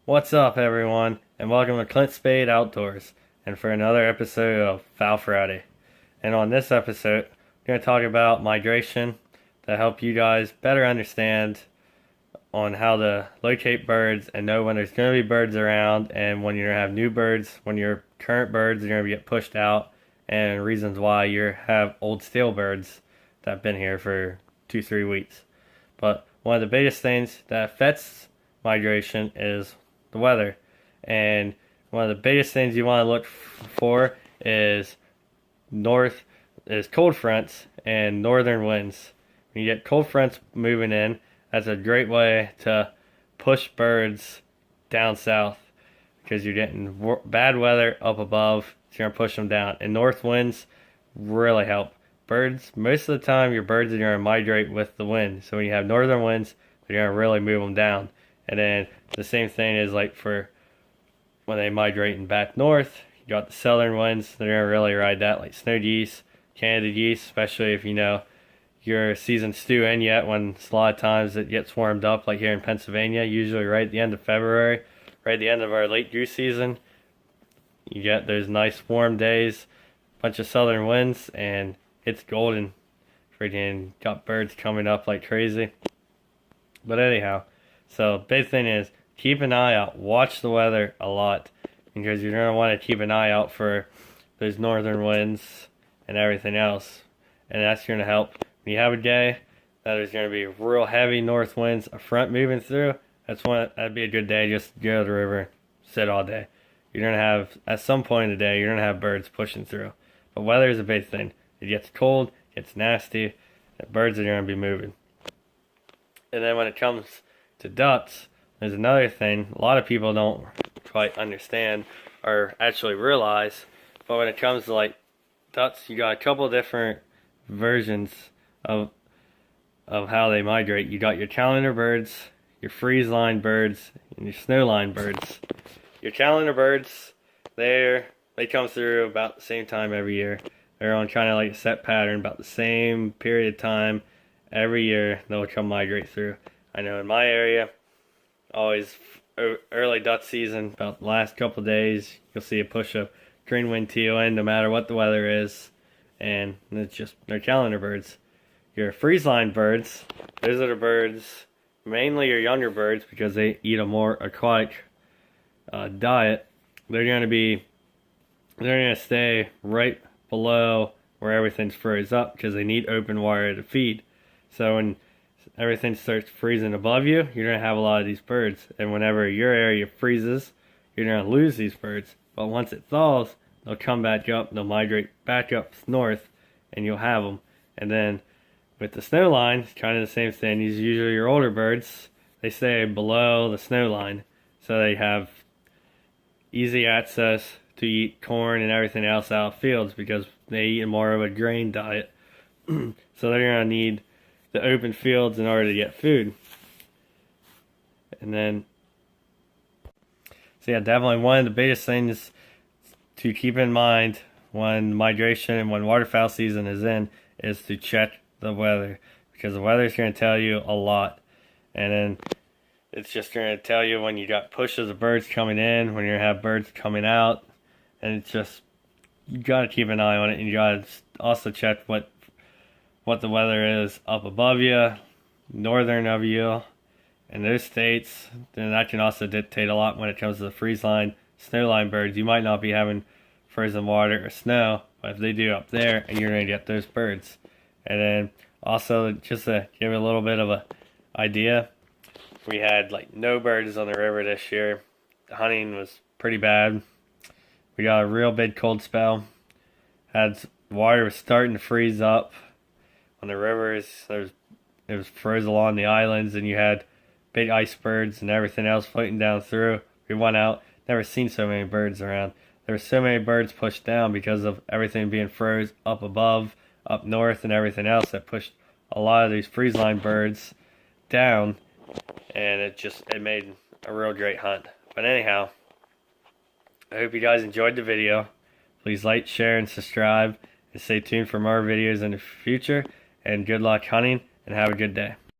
What's up, everyone, and welcome to Clint Spade Outdoors, and for another episode of Fowl Friday. And on this episode, we're going to talk about migration to help you guys better understand on how to locate birds and know when there's going to be birds around and when you're going to have new birds, when your current birds are going to get pushed out, and reasons why you have old stale birds that have been here for 2-3 weeks. But one of the biggest things that affects migration is the weather, and one of the biggest things you want to look for is cold fronts and northern winds. When you get cold fronts moving in, that's a great way to push birds down south because you're getting bad weather up above, so you're going to push them down. And north winds really help. Birds, most of the time your birds are going to migrate with the wind. So when you have northern winds, they're going to really move them down. And then the same thing is like for when they migrating back north, you got the southern winds, they're going to really ride that, like snow geese, Canada geese, especially if you know your season's too in yet, when a lot of times it gets warmed up, like here in Pennsylvania, usually right at the end of February, right at the end of our late goose season. You get those nice warm days, bunch of southern winds, and it's golden. Freaking got birds coming up like crazy. But anyhow, so big thing is keep an eye out, watch the weather a lot, because you're going to want to keep an eye out for those northern winds and everything else. And that's going to help. When you have a day that there's going to be real heavy north winds, a front moving through, that'd be a good day just to go to the river, sit all day. You're going to have, at some point in the day, you're going to have birds pushing through. But weather is a big thing. It gets cold, gets nasty, and birds are going to be moving. And then when it comes to ducks, there's another thing a lot of people don't quite understand or actually realize. But when it comes to like ducks, you got a couple different versions of how they migrate. You got your calendar birds, your freeze line birds, and your snow line birds. Your calendar birds, they come through about the same time every year. They're on kind of like a set pattern, about the same period of time every year. They'll come migrate through. I know in my area, always early duck season, about the last couple of days, you'll see a push of green winged teal in no matter what the weather is. And it's just, they're calendar birds. Your freeze line birds, those are the birds, mainly your younger birds, because they eat a more aquatic diet. They're going to stay right below where everything froze up because they need open water to feed. So when everything starts freezing above you, you're going to have a lot of these birds. And whenever your area freezes, you're going to lose these birds. But once it thaws, they'll come back up, they'll migrate back up north, and you'll have them. And then with the snow line, it's kind of the same thing. These are usually your older birds. They stay below the snow line, so they have easy access to eat corn and everything else out of fields because they eat more of a grain diet. So they're going to need the open fields in order to get food. And then, so yeah, definitely one of the biggest things to keep in mind when migration and when waterfowl season is in is to check the weather, because the weather is going to tell you a lot. And then it's just going to tell you when you got pushes of birds coming in, when you're going to have birds coming out. And it's just, you got to keep an eye on it, and you got to also check what the weather is up above you, northern of you, in those states. Then that can also dictate a lot when it comes to the freeze line, snow line birds. You might not be having frozen water or snow, but if they do up there, and you're going to get those birds. And then also, just to give a little bit of a idea, we had like no birds on the river this year. The hunting was pretty bad. We got a real big cold spell. Water was starting to freeze up on the rivers. It was froze along the islands, and you had big icebergs and everything else floating down through. We went out, never seen so many birds around. There were so many birds pushed down because of everything being froze up above, up north, and everything else that pushed a lot of these freeze line birds down, and it made a real great hunt. But anyhow, I hope you guys enjoyed the video. Please like, share, and subscribe, and stay tuned for more videos in the future. And good luck hunting, and have a good day.